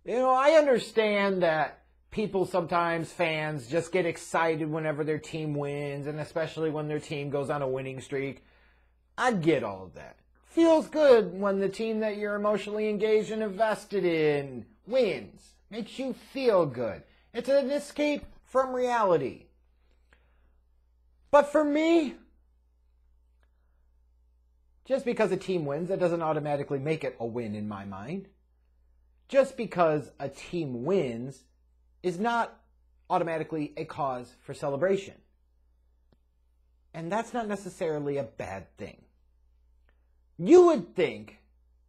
I understand that people sometimes, fans, just get excited whenever their team wins, and especially when their team goes on a winning streak. I get all of that. Feels good when the team that you're emotionally engaged and invested in wins. Makes you feel good. It's an escape from reality. But for me, just because a team wins, that doesn't automatically make it a win in my mind. Just because a team wins is not automatically a cause for celebration. And that's not necessarily a bad thing. You would think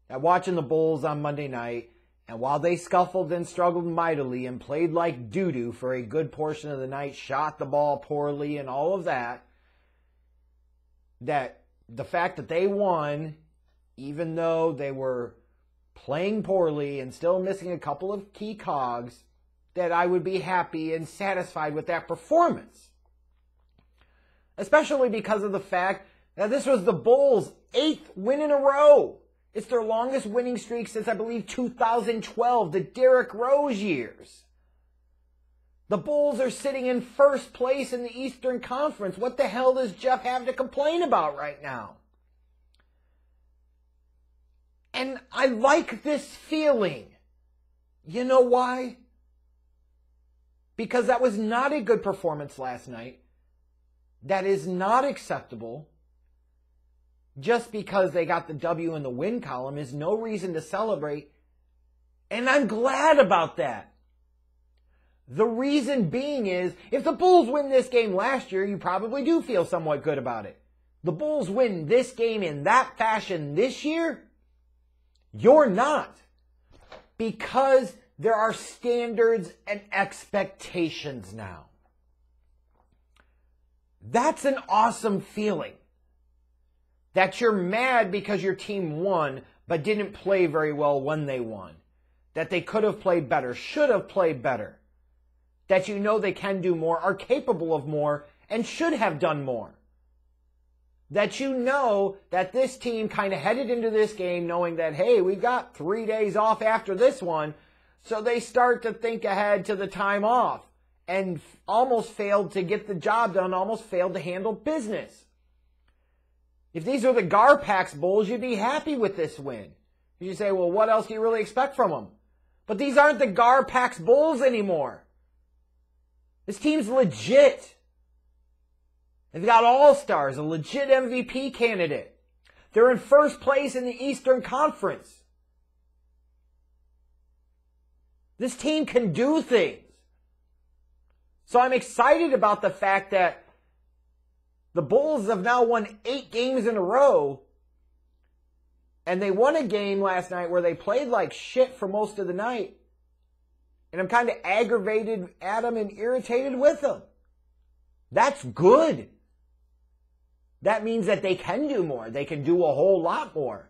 that watching the Bulls on Monday night, and while they scuffled and struggled mightily and played like doo-doo for a good portion of the night, shot the ball poorly and all of that, that the fact that they won, even though they were playing poorly and still missing a couple of key cogs, that I would be happy and satisfied with that performance. Especially because of the fact that this was the Bulls' 8th win in a row. It's their longest winning streak since, I believe, 2012, the Derrick Rose years. The Bulls are sitting in first place in the Eastern Conference. What the hell does Jeff have to complain about right now? And I like this feeling. You know why? Because that was not a good performance last night. That is not acceptable. Just because they got the W in the win column is no reason to celebrate. And I'm glad about that. The reason being is, if the Bulls win this game last year, you probably do feel somewhat good about it. The Bulls win this game in that fashion this year, you're not. Because there are standards and expectations now. That's an awesome feeling. That you're mad because your team won, but didn't play very well when they won. That they could have played better, should have played better. That you know they can do more, are capable of more, and should have done more. That you know that this team kind of headed into this game knowing that, hey, we've got 3 days off after this one, so they start to think ahead to the time off. And almost failed to get the job done, almost failed to handle business. If these are the Garpax Bulls, you'd be happy with this win. You say, well, what else do you really expect from them? But these aren't the Garpax Bulls anymore. This team's legit. They've got all-stars, a legit MVP candidate. They're in first place in the Eastern Conference. This team can do things. So I'm excited about the fact that the Bulls have now won 8 games in a row. And they won a game last night where they played like shit for most of the night. And I'm kind of aggravated at them and irritated with them. That's good. That means that they can do more. They can do a whole lot more.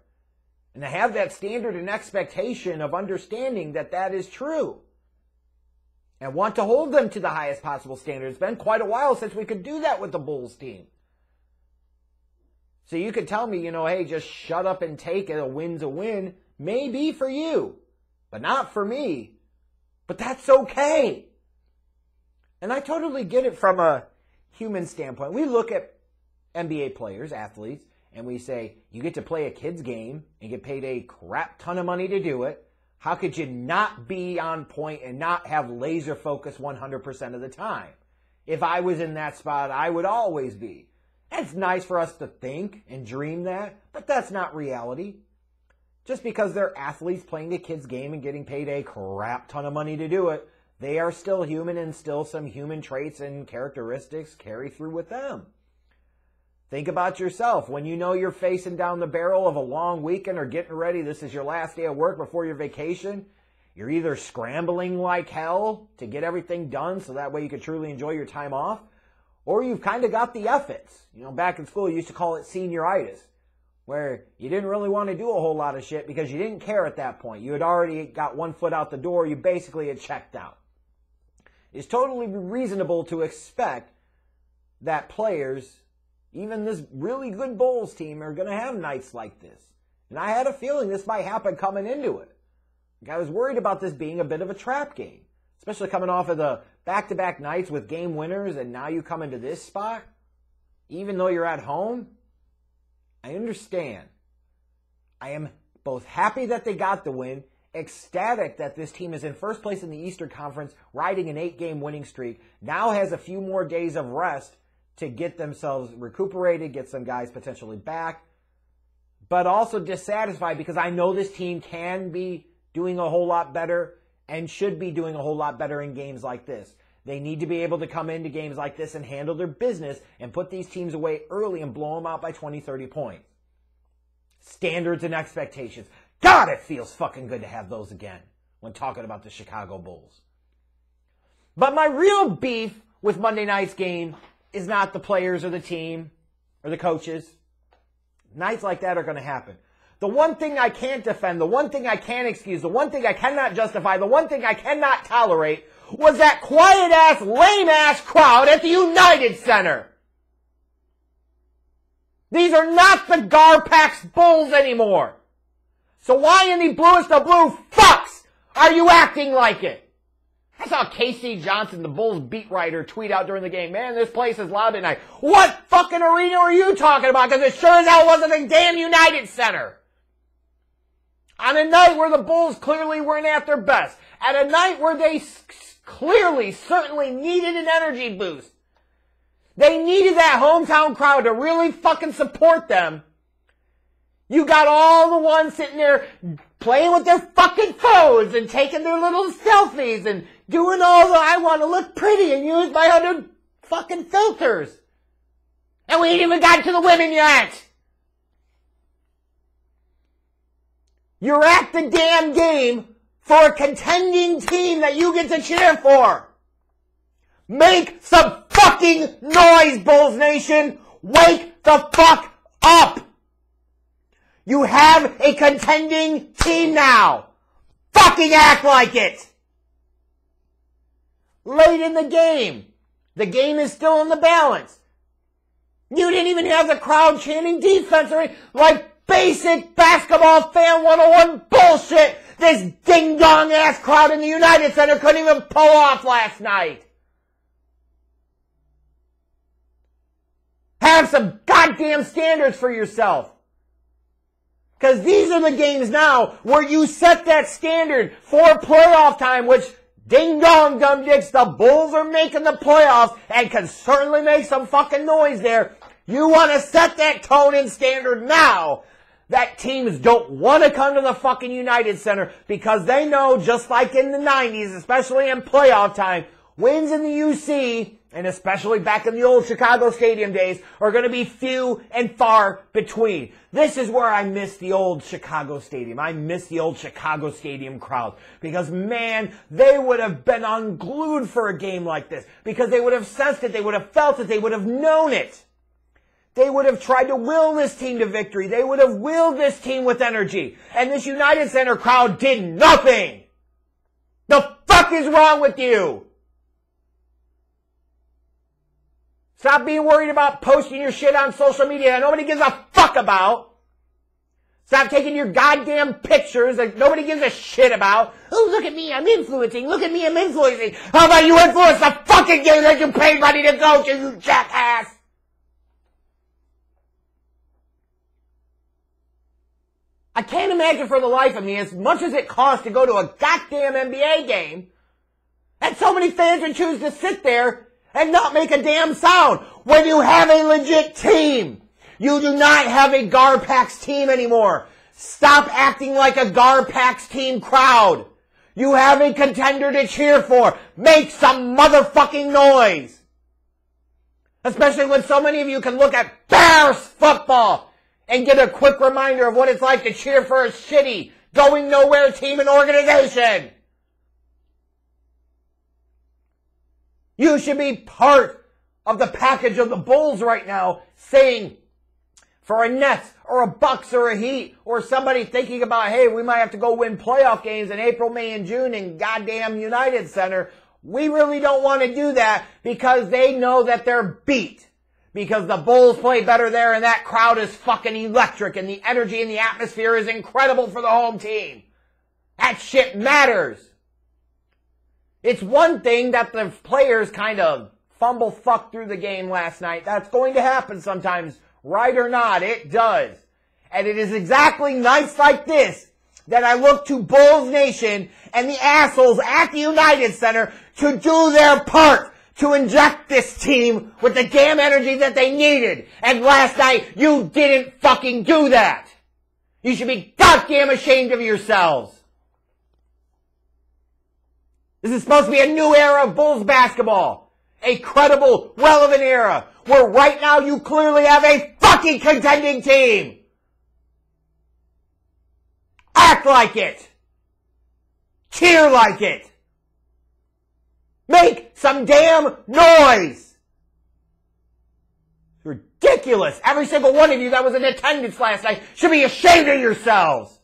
And to have that standard and expectation of understanding that that is true. And want to hold them to the highest possible standard. It's been quite a while since we could do that with the Bulls team. So you could tell me, hey, just shut up and take it. A win's a win. Maybe for you, but not for me. But that's okay. And I totally get it from a human standpoint. We look at NBA players, athletes, and we say, you get to play a kid's game and get paid a crap ton of money to do it. How could you not be on point and not have laser focus 100% of the time? If I was in that spot, I would always be. It's nice for us to think and dream that, but that's not reality. Just because they're athletes playing a kid's game and getting paid a crap ton of money to do it, they are still human and still some human traits and characteristics carry through with them. Think about yourself. When you know you're facing down the barrel of a long weekend or getting ready, this is your last day of work before your vacation, you're either scrambling like hell to get everything done so that way you can truly enjoy your time off, or you've kind of got the F-its. Back in school, you used to call it senioritis, where you didn't really want to do a whole lot of shit because you didn't care at that point. You had already got one foot out the door. You basically had checked out. It's totally reasonable to expect that players, even this really good Bulls team, are going to have nights like this. And I had a feeling this might happen coming into it. I was worried about this being a bit of a trap game, especially coming off of the back-to-back nights with game winners, and now you come into this spot, even though you're at home. I understand. I am both happy that they got the win, ecstatic that this team is in first place in the Eastern Conference, riding an 8-game winning streak, now has a few more days of rest to get themselves recuperated, get some guys potentially back, but also dissatisfied because I know this team can be doing a whole lot better and should be doing a whole lot better in games like this. They need to be able to come into games like this and handle their business and put these teams away early and blow them out by 20, 30 points. Standards and expectations. God, it feels fucking good to have those again when talking about the Chicago Bulls. But my real beef with Monday night's game is not the players or the team or the coaches. Nights like that are going to happen. The one thing I can't defend, the one thing I can't excuse, the one thing I cannot justify, the one thing I cannot tolerate was that quiet-ass, lame-ass crowd at the United Center. These are not the Garpax Bulls anymore. So why in the bluest of blue fucks are you acting like it? I saw Casey Johnson, the Bulls beat writer, tweet out during the game, man, this place is loud tonight. What fucking arena are you talking about? Because it sure as hell wasn't the damn United Center. On a night where the Bulls clearly weren't at their best. At a night where they clearly, certainly needed an energy boost. They needed that hometown crowd to really fucking support them. You got all the ones sitting there playing with their fucking phones and taking their little selfies and doing all the I want to look pretty and use my 100 fucking filters. And we ain't even got to the women yet. You're at the damn game for a contending team that you get to cheer for. Make some fucking noise, Bulls Nation. Wake the fuck up. You have a contending team now. Fucking act like it. Late in the game is still in the balance. You didn't even have the crowd chanting defense or like basic basketball fan 101 bullshit this ding-dong ass crowd in the United Center couldn't even pull off last night. Have some goddamn standards for yourself. Because these are the games now where you set that standard for playoff time, which ding-dong, dumb dicks, the Bulls are making the playoffs and can certainly make some fucking noise there. You want to set that tone and standard now that teams don't want to come to the fucking United Center because they know, just like in the 90s, especially in playoff time, wins in the UC, and especially back in the old Chicago Stadium days, are going to be few and far between. This is where I miss the old Chicago Stadium. I miss the old Chicago Stadium crowd. Because, man, they would have been unglued for a game like this. Because they would have sensed it. They would have felt it. They would have known it. They would have tried to will this team to victory. They would have willed this team with energy. And this United Center crowd did nothing. The fuck is wrong with you? Stop being worried about posting your shit on social media that nobody gives a fuck about. Stop taking your goddamn pictures that nobody gives a shit about. Oh, look at me, I'm influencing. Look at me, I'm influencing. How about you influence the fucking game that you paid money to go to, you jackass? I can't imagine for the life of me, as much as it costs to go to a goddamn NBA game, and so many fans would choose to sit there and not make a damn sound when you have a legit team. You do not have a Garpax team anymore. Stop acting like a Garpax team crowd. You have a contender to cheer for. Make some motherfucking noise. Especially when so many of you can look at Bears football and get a quick reminder of what it's like to cheer for a shitty, going nowhere team and organization. You should be part of the package of the Bulls right now, saying for a Nets or a Bucks or a Heat or somebody thinking about, hey, we might have to go win playoff games in April, May, and June in goddamn United Center. We really don't want to do that because they know that they're beat. Because the Bulls play better there and that crowd is fucking electric and the energy and the atmosphere is incredible for the home team. That shit matters. It's one thing that the players kind of fumble fuck through the game last night. That's going to happen sometimes, right or not, it does. And it is exactly nights like this that I look to BullsNation and the assholes at the United Center to do their part to inject this team with the damn energy that they needed. And last night, you didn't fucking do that. You should be goddamn ashamed of yourselves. This is supposed to be a new era of Bulls basketball. A credible, relevant era. Where right now you clearly have a fucking contending team. Act like it. Cheer like it. Make some damn noise. It's ridiculous. Every single one of you that was in attendance last night should be ashamed of yourselves.